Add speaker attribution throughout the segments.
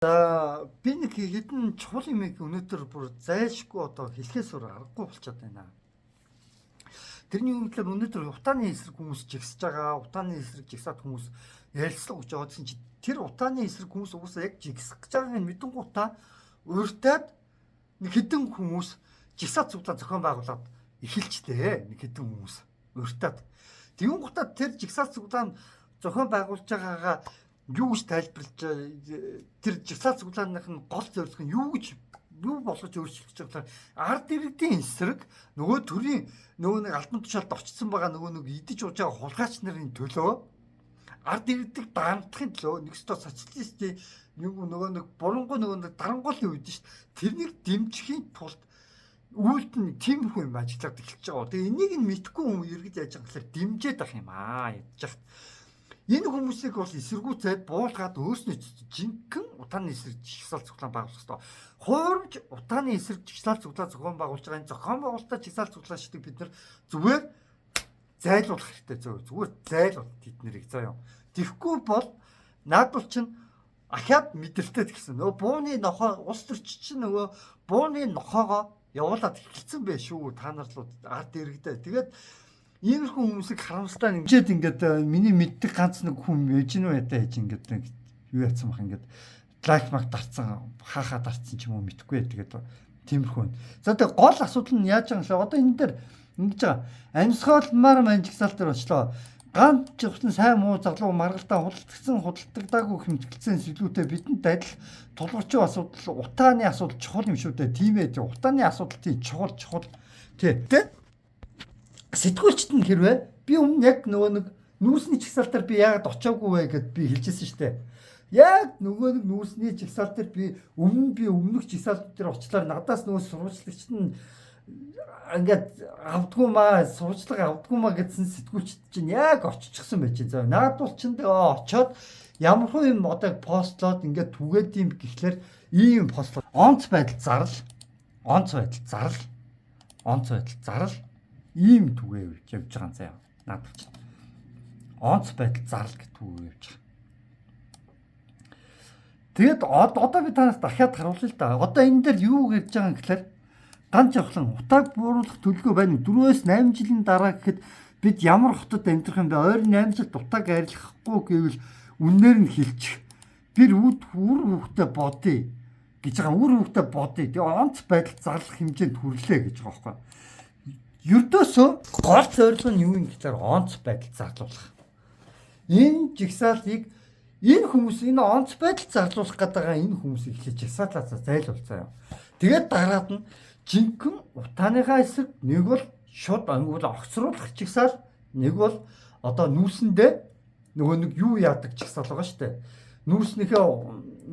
Speaker 1: За би нэг хэдэн чухал юмыг өнөөдөр бүр зайлшгүй одоо хэлхээс өөр аргагүй болчиход байна. Тэрний үнэхээр өнөөдөр утааны эсрэг хүмүүс жигсэж байгаа, утааны эсрэг жигсаад хүмүүс ярилцлага өгч байгаадсэн чи тэр утааны эсрэг хүмүүс угаасаа яг жигсэх гэж байгааг нь мэдэнгуутаа урьдаад нэг хэдэн хүмүүс жигсаад зүглаа зохион байгуулад эхэлжтэй нэг хэдэн хүмүүс урьдаад тэгэнгуутаа тэр жигсаад зүглаа зохион байгуулж байгаагаа юу гэж тайлбарлаж тэр жигсаал цуглааных нь гол зорилго нь юу болгож өөрчлөх гэж байгаа ард иргэдийн эсрэг нөгөө төрийн нөгөө нэг албан тушаалд очсон байгаа нөгөө нэг идэж ууж байгаа хулгайч нарын төлөө ард иргэдэг даамтахын төлөө нэгсдөө социалистийн нөгөө нэг бурангуй нөгөө нэг дарангуулын үед шүү дээ тэрнийг дэмжихийн тулд үйлдэл тиймэрхүү юм ажиллаад эхэлж байгаа. Тэгээ энийг нь мэдхгүй хүн иргэд яаж байгаа гэхээр дэмжиж байх юм ядж хат. Энэ хүмүүсийг бол эсэргүүцээд буулгаад өөрснөө жинхэнэ утааны эсрэг жигсаал цуглаан байгуулах хэрэгтэй. Хуурамч утааны эсрэг жигсаал цуглаан зохион байгуулж байгаа энэ зохион байгуулалтаа жигсаал цуглаан шидэг бид нар зүгээр зайлуулах хэрэгтэй зүгээр зайлуул тэднэрийг заяа. Тэгэхгүй бол наадвал чинь ахаад мэдрэлтэй гэсэн. Нөгөө бууны нохоо улс төрч чинь нөгөө бууны нохоогоо явуулаад эхэлсэн байх шүү. Та нар л ард иргэдээ. Тэгээд иймэрхүү хүмүүсийг харамсалтай нэмжээд ингээд миний мэддэг ганц нэг хүн ээж нь байдаг ээж ингээд юу яцсан бах ингээд лайк мак дарцсан хаахаа дарцсан ч юм уу мэдхгүй тэгээд тиймэрхүү. За тэгээд гол асуудал нь яаж байгаа юм бэ? Одоо энэ дээр ингэж байгаа. Амьсгалмаар манжигсаал дээр очлоо. Ганц жигсэн сайн муу залуу маргалтаа худалдагдаагүй хэмжигдсэн сэдвүүдэд бидэнд адил тулгуурчин асуудал утааны асуудал чухал юм шүү дээ. Тийм ээ. Утааны асуудал тийм чухал тий. Сэтгүүлчт нь хэрвээ би өмнө яг нөгөө нэг нүүрсний чагсаал дээр би яагаад очиагүй вэ гэд би хэлжсэн шүү дээ. Яг нөгөө нэг нүүрсний чагсаал дээр би өмнөх чагсаал дээр очлоор надаас нөгөө сурвалжлагч нь ингээд авдгүй маа гэдсэн сэтгүүлчт чинь яг очичихсан байж байгаа. Наадвал чинь очоод ямархуу юм одоо постлоод ингээд түгээд юм гэхлээр ийм постлоо онц байдал зарлал ийм түгээ явж байгаа юм заяа. Наадвал чинь онц байдал зарлал гэх түгээ явж байгаа. Тэгээд одоо би танаас дахиад харуулъя л да. Одоо энэ дээр юу гэж байгаа юм гэхээр ганц явхлан утааг бууруулах төлөвлөгөө байна. 4-8 жилийн дараа гэхэд бид ямар хотод амьдрах юм бэ? Ойрын 8 жилд утааг арилгахгүй гэвэл үнээр нь хэлчих. Bir үр хүүхдээ бодъё гэж байгаа. Үр хүүхдээ бодъё. Тэгээ онц байдал зарлах хэмжээнд хүрлээ гэж байгаа байхгүй. Ердөөсөө гол зорилго нь юу юм гэхээр онц байдал зарлуулах. Энэ жигсаалыг энэ хүмүүс энэ онц байдал зарлуулах гэдэг энэ хүмүүсийг эхлэж жигсаалаас зайлуулсан юм. Тэгээд дараад нь жинхэнэ утааныхаа эсрэг нэг бол шууд ангуул огцруулах жигсаал, нэг бол одоо нүүрсэндээ нөгөө нэг юу яадаг жигсаал байгаа шүү дээ. Нүүрснийхээ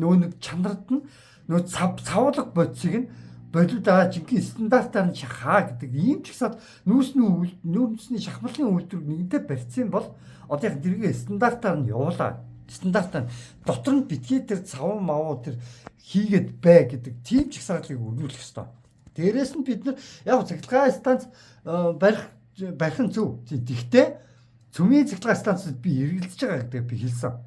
Speaker 1: нөгөө нэг чанарт нь нөгөө цавуулга бодисыг нь болиудаа жинхэнэ стандартаар нь шахаа гэдэг ийм жигсаал нүүрсний шахмалын үйлдвэрийг нэгдээ барьсан бол одоо яг дэргээ стандартаар нь явуулаа. Стандартаар дотор нь битгий тэр цаван мавуу тэр хийгээд бай гэдэг тийм жигсаалыг өргүүлэх ёстой. Дээрээс нь бид нар яг цахилгаан станц барих нь зөв. Тэгтээ цөмийн цахилгаан станцад би эргэлдэж байгаа гэдэг би хэлсэн.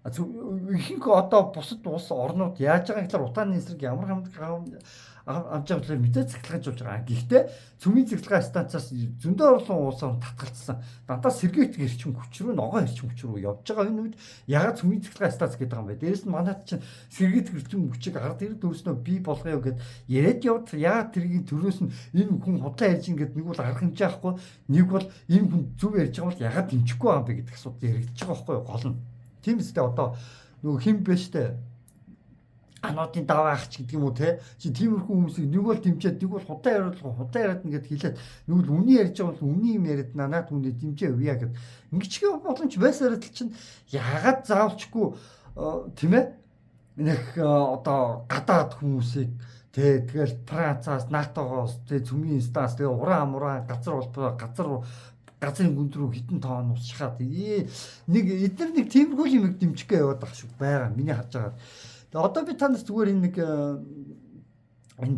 Speaker 1: Ихэнх одоо бусад улс орнууд яаж байгаа гэхээр утааны эсрэг ямар авч явуулах мэдээ цахилгаанжуулж байгаа. Гэхдээ цөмийн цахилгаан станцаас зөндөө олон улс орн татгалцсан. Дандаа сэргээгт эрчим хүч рүү ногоон эрчим хүч рүү явж байгаа. Энэ үед ягаад цөмийн цахилгаан станц гэдэг юм бэ? Дээрээс нь манайд чинь сэргээгт эрчим хүчийг ард иргэд өөрснөө бий болгоё гэд яриад явд. Ягаад тэргийн төрөөс нь энэ хүн худлаа ярьж ингээд нэг бол арга хэмжээ авахгүй, нэг бол энэ хүн зөв ярьж байгаа бол ягаад дэмжихгүй байгаа юм бэ гэдэг асуудал яригдж байгаа байхгүй юу? Гол нь. Тийм үстэй одоо нөгөө хим бэ штэ. Ануудын даваа ах ч гэдэг юм уу те. Чи тиймэрхүү хүмүүсийг нэг бол дэмжиж, нэг бол худаа яриад ингээд хэлээд нэг л үний ярьж байгаа бол үний юм яриад нанаад үнэ дэмжээ авъя гэд. Ингэчгээ боломж байсаар л чинь яагаад заавчгүй тийм ээ. Нэг одоо гадаад хүмүүсийг те тэгэл Францаас, НАТО-гоос те цөмийн станц тэгээ уран газрын гүнд рүү хитэн тоон ус шахаад нэг эдгээр нэг тиймэрхүү юм дэмжихгээ яваад байгаа шүү байгаа. Миний харж байгаа. Одоо би танаас зүгээр энэ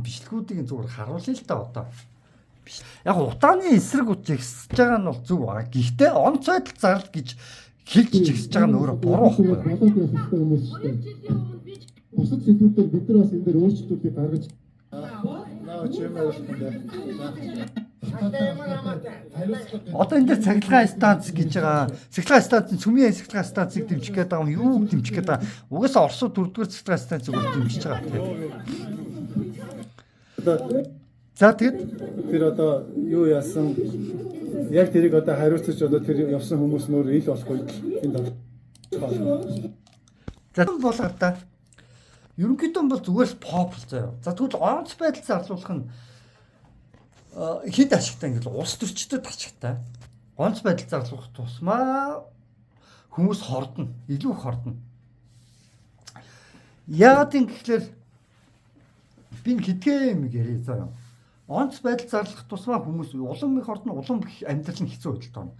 Speaker 1: бичлэгүүдийг зүгээр харуулъя л да одоо. Яг утааны эсрэг жигсэж байгаа нь бол зөв байгаа. Гэхдээ онц байдал зарлал гэж хэлж жигсэж байгаа нь өөрөө буруу байхгүй юу?
Speaker 2: бусад сэдвүүдээр бид нар бас энэ дээр өөрчлөлтүүдийг гаргаж наа чимээр байна.
Speaker 1: Одоо энэ дээр цахилгаан станц гэж байгаа. Цахилгаан станцын цөмийн цахилгаан станцыг дэмжих гээд байгаа юм. Юу дэмжих гээд байгаа? Угаасаа Оросууд 4-р цахилгаан станцыг дэмжиж байгаа тийм. За тэгэд
Speaker 2: тэр одоо юу яасан яг тэрийг одоо хариуцаж одоо тэр явсан хүмүүс нөр ил болохгүй энд
Speaker 1: за болоо та. Ерөнхийдөө бол зүгээрс pop заяа. За тэгвэл онц байдал зарлуулах нь хэд ашигтай ингээл улс төрчдөд ашигтай. Онц байдал зарлуулах тусмаа хүмүүс хордно, илүү их хордно. Яагаад юм гэхлээр би хитгэн юм ярий заяа. Онц байдал зарлах тусмаа хүмүүс улам их хордно, улам их амьдрал нь хэцүү байдалд орно.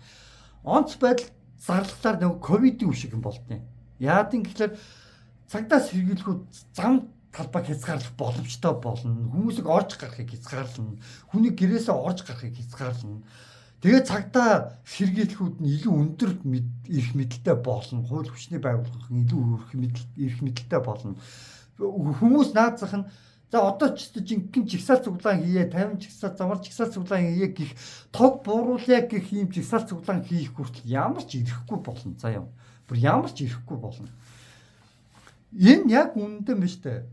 Speaker 1: Онц байдал зарлахлаар нэг ковидын үе шиг юм болтны. Яагаад юм гэхлээр цагдаас хэрэглэхүүд зам талбайг хязгаарлах боломжтой болно. Хүмүүсийг орж гарахыг хязгаарлана. Хүний гэрээсээ орж гарахыг хязгаарлана. Тэгээд цагдаа хэрэглэхүүд нь илүү өндөр эрх мэдэлтэй болно. Хууль хүчний байгууллага нь илүү эрх мэдэлтэй болно. Хүмүүс наазах нь за одоо ч жинхэнэ жигсаал цуглаан хийе, 50 жигсаал замар жигсаал цуглаан хийе гэх тог бууруулъя гэх ийм жигсаал цуглаан хийх хүртэл ямар ч ирэхгүй болно. За юм. Бүр ямар ч ирэхгүй болно. Энэ яг үнэндээ биш үү?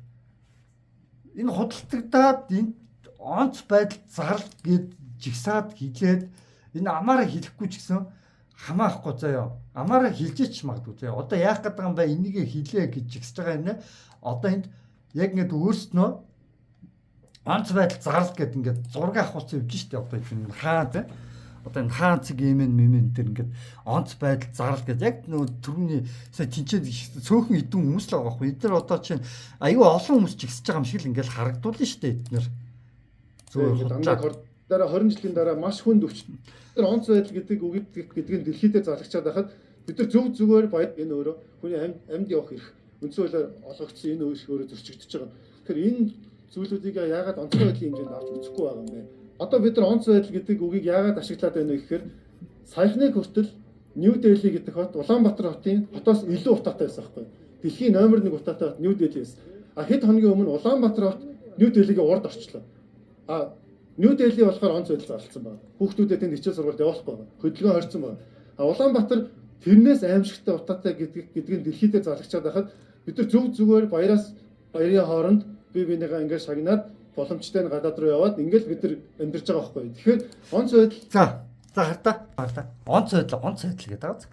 Speaker 1: Энэ худалдагдаад энэ онц байдал зарл гэд жигсаад хилээд энэ амаараа хэлэхгүй ч гэсэн хамаахгүй заяа. Амаараа хилжээч магадгүй заяа. Одоо яах гэдэг юм бэ? Энийгээ хилээ гэж жигсэж байгаа юм нэ. Одоо энд яг ингэж өөрснөө онц байдал зарл гэд ингээд зураг авахулсан явж штэ. Одоо энэ хаан тэ. Одоо энэ хаан цэг имэн дээр ингээд онц байдал зарл гэж яг нөө түрүүний сая тэнцээд цөөхөн идүүн хүмүүс л байгаа байхгүй. Эдгээр одоо чинь аюу олон хүмүүс жигсэж байгаа юм шиг л ингээд харагдуулна штэ эдгээр.
Speaker 2: Зөв дандаа дараа 20 жилийн дараа маш хүнд өвчтөн. Тэр онц байдал гэдэг үгийг гэдгийг дэлхийдээ залгачаад байхад бид нар зөв зүгээр баяр энэ өөрөө хүний амьд явах эрх үндсөөлөөр олгогдсон энэ өөрөө зөрчигдөж байгаа. Тэгэхээр энэ зүйлүүдийг яагаад онцгой байдлын хэмжээнд авч үзэхгүй байгаа юм бэ? Одоо бид нар онц байдал гэдэг үгийг яагаад ашиглаад байна вэ гэхээр саяхны хүртэл Нью Дели гэдэг хот Улаанбаатар хотын хотоос илүү утаатай байсан байхгүй. Дэлхийн номер 1 утаатай хот Нью Дели байсан. Хэд хоногийн өмнө Улаанбаатар хот Нью Делигийн урд орчлоо. Нью Дели болохоор онц байдал зарласан байна. Хүүхдүүдэд тэнд хичээл сургалт явуулахгүй байна. Хөдөлгөөн хорьсон байна. Улаанбаатар тэрнээс аимшигтай утаатай гэдгийг дэлхийдээ залгачаад байхад бид нар зөв зүгээр баярын хооронд бие бинийгаа ингээд шагнаад боломжтой гадаад руу яваад ингээд бид нар амьдарч байгаа байхгүй. Тэгэхээр онц байдал
Speaker 1: за хартаа. Онц байдал гэдэг байгаа.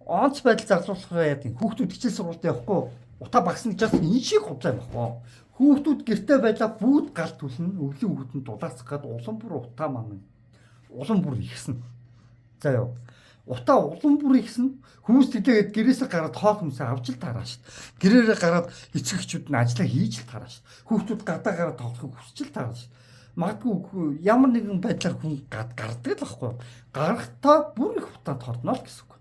Speaker 1: Онц байдал зарлуулахаа яа гэв хүүхдүүд хичээл сургалт явахгүй утаа багсна гэж энэ шиг худлаа байхгүй. Хүүхдүүд гэртээ байлаа бүгд гал түлнэ. Өвлийн хүүхэнд дулаацах гээд улам бүр утаа маань улам бүр ихсэн. За ёо. Утаа улам бүр ихсэн. Хүмүүс тэгээд гэрээсээ гараад хоол хүнсээ авч л тараа шүү дээ. Гэрээрээ гараад эцэгчүүд нь ажиллаа хийж л тараа шүү дээ. Хүүхдүүд гадаа гараад тоглохыг хүсч л тараа шүү дээ. Магадгүй ямар нэгэн байдлаар хүн гардаг л байхгүй. Гарахтаа бүр их утаанд хордно л гэсэн үг.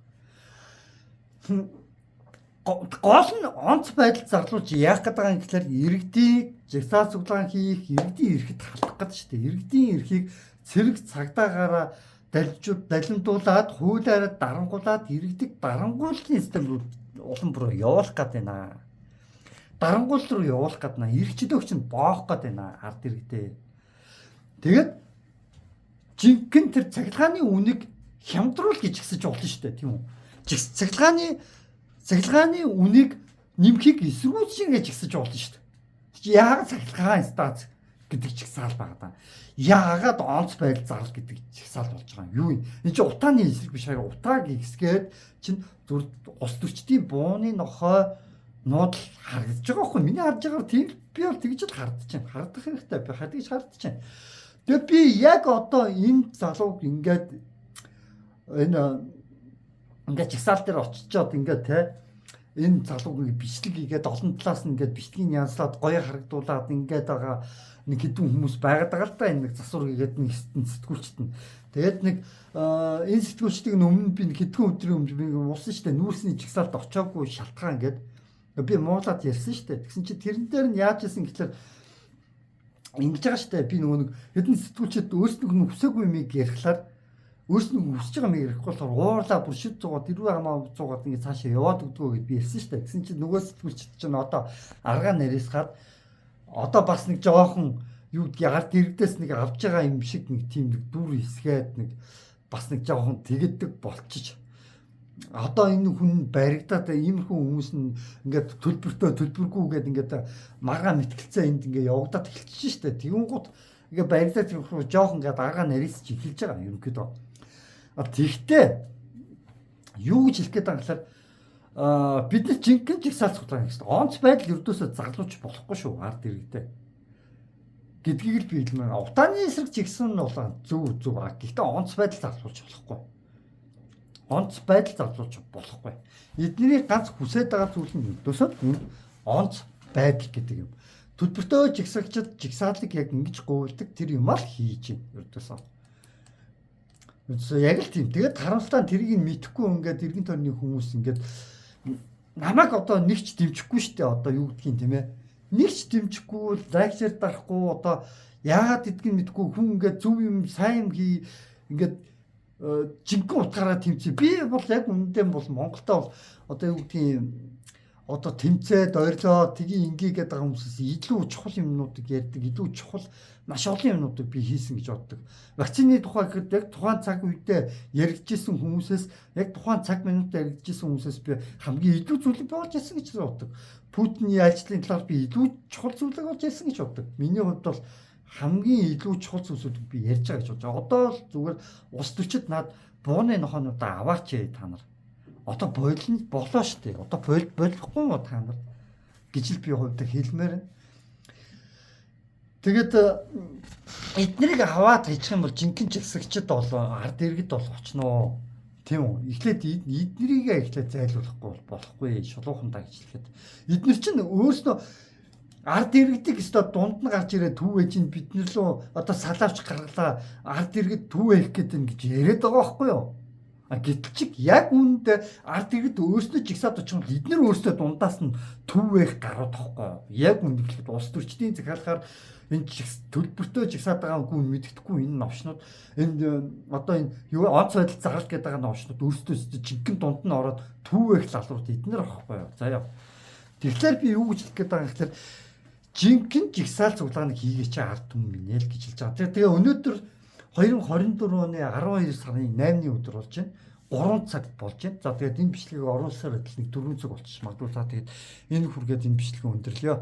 Speaker 1: Гол нь онц байдал зарлуулж яах гэдэг юм гэхээр иргэдийг жагсаал цуглаан хийх, иргэдийн эрхэд халдах гэдэг шүү дээ. Иргэдийн эрхийг цэрэг цагдаагаараа далимдуулаад хуулиараа дарангуулад иргэдэг дарангууллын систем рүү улам бүр явуулах гээд байна. Дарангуул руу явуулах гээд байна. Иргэчдөөч нь боох гээд байна ард иргэдээ. Тэгээд жинхэнэ тэр цахилгааны үнийг хямдруул гэж ихсэж болно шүү дээ, тийм үү? Цахилгааны үнийг нэмхийг эсрүүцэн гэж ихсэж болно шүү дээ. Яагаад цахилгаан станц гэдэг чигсаал байгаа даа. Яагаад онц байдал зарл гэдэг чигсаал болж байгаа юм. Юу юм? Энд чинь утааны эсрэг биш хараа утааг ихсгээд чинь ус төрчдийн бууны нохой нуудал харагдаж байгаа байхгүй. Миний харж байгаагаар тийм би бол тэгж л хардж байна. Хардах хэрэгтэй. Би хадгийж хардж байна. Тэгээ би яг одоо энэ залууг ингээд ингээд чигсаал дээр очичоод ингээд те энэ залууг ингээд бичлэг хийгээд олон талаас нь ингээд бичлэгийг янзлаад гоё харагдуулаад ингээд байгаа нэг хэдэн хүмүүс байгаад байгаа л да энэ нэг засвар хийгээд нэг сэтгүүлчт нь. Тэгээд нэг энэ сэтгүүлчдийг өмнө би хэдхэн өдрийн өмнө би уусан штэ нүүрсний чигсаалд очоогүй шалтгаан ингээд би муулаад ярьсан штэ. Тэгсэн чи тэрэн дээр нь яаж исэн гэхэлэр ингэж байгаа штэ би нөгөө нэг хэдэн сэтгүүлчд өөрсдөө хүсээгүй юмыг ярихлаар өөрснөө хүсэж байгаа мэй ярихгүй болохоор уурлаа бүр шид зугаад дэрүү хамаа зугаад ингэ цаашаа яваад өгдгөө гэж би ярьсан шүү дээ. Гэсэн чинь нөгөө сэтгүүлчд чинь одоо аргаа нарийсгаад одоо бас нэг жоохон юу гэдгийг ард иргэдээс нэг авж байгаа юм шиг нэг тийм нэг дүр хэсгээд нэг бас нэг жоохон тэгдэг болчих. Одоо энэ хүн баригдаад иймэрхүү хүмүүс нь ингээд төлбөргүй гэдэг ингээд маргаа мэтгэлцээ энд ингээд явагдаад эхэлчихэж штэ. Тэгүнгууд ингээд баригдаад явах жоохон ингээд аргаа нарийсч эхэлж байгаа юм ерөнхийдөө. Тэгтээ юу гэж хэлэх гээд байгаа гэхээр бид нар жинхэнэ жигсаалт судлаа гэсэн. Онц байдал ердөөсөө зарлууч болохгүй шүү ард иргэдээ. Гэдгийг л би хэлмээр. Утааны эсрэг жигсэн нь бол зөв. Гэхдээ онц байдал зарлуулж болохгүй. Онц байдал зарлуулж болохгүй. Эдний ганц хүсээд байгаа зүйл нь ердөөсөө онц байдал гэдэг юм. Төлбөртөө жигсагчд жигсаалыг яг ингэж гуйдаг тэр юм ал хийж юм ердөөсөө. Яг л тийм. Тэгээд харамсалтай тэрийг мэдэхгүй ингээд эргэн тойрны хүмүүс ингээд намайг одоо нэгч дэмжихгүй штэ одоо юу гэдгийг тийм ээ. Нэгч дэмжихгүй, лайкчер дарахгүй одоо яагаад гэдгийг мэдэхгүй хүн ингээд зөв юм сайн юм хий ингээд жинхэнэ утгаараа тэмцээ. Би бол яг үнэндээ бол Монголдоо бол одоо юу гэдгийг одоо тэмцээд ойрлоо тгий ингээ гэдэг хүмүүсээс илүү чухал юмнуудыг ярьдаг, илүү чухал маш олон юмнуудыг би хийсэн гэж боддог. Вакцины тухай гэхэд яг тухайн цаг үедээ яригдчихсэн хүмүүсээс яг тухайн цаг минутад яригдчихсэн хүмүүсээс би хамгийн илүү зүйлийг болж ирсэн гэж боддог. Путиний ажлын талаар би илүү чухал зүйлийг болж ирсэн гэж боддог. Миний хувьд бол хамгийн илүү чухал зүйлсүүдийг би ярьж байгаа гэж бодож байгаа. Одоо л зүгээр улс төрчид над бууны нохоонуудаа аваач та нар. Одоо бойлно болоо штэ. Одоо болохгүй мо та нар гэж л би хувьдаа хэлмээр байна. Тэгээд эднэрийг аваад хийчих юм бол жинхэнэ жигсагчд бол ард иргэд бол очноо. Тийм үү? Эхлээд эднэрийг зайлуулахгүй болохгүй шулуухандаа гэж хэлэхэд. Эднэр чинь өөрснөө ард иргэдийг өстө дунд нь гарч ирээд түүвэ чинь бид нар лөө одоо салаавч гаргалаа ард иргэд түүвэ их гэдэг гэж яриад байгаа байхгүй юу? Гэтэл чиг яг үүнд ард иргэд өөрснөө жигсаад очих юм бол эднэр өөрснөө дундаас нь түүвэх гарууд тахгүй. Яг үнд ихлэхэд улс төрчдийн захиалгаар энэ төлбөртөө жигсаад байгаа хүн мэддэхгүй энэ новшнууд энэ одоо энэ юу онц байдал зарлах гэдэг байгаа новшнууд өөрсдөө жинхэнэ дунд нь ороод түүвэх лалрууд эднэр байхгүй юу. За яа. Тэгэхээр би юу гэж хэлэх гээд байгаа юм гэхээр жинхэнэ жигсаал цуглааныг хийгээч ард түмэн минь л гэж хэлж байгаа. Тэгээ өнөөдөр 2024 оны 12 сарын 8-ны өдөр болж байна. 3 цагт болж байна. За тэгээд энэ бичлэгийг оруулсаар адил нэг 4 цаг болчих магадгүй. За тэгээд энэ хүргээд энэ бичлэгээ өндөрлөё.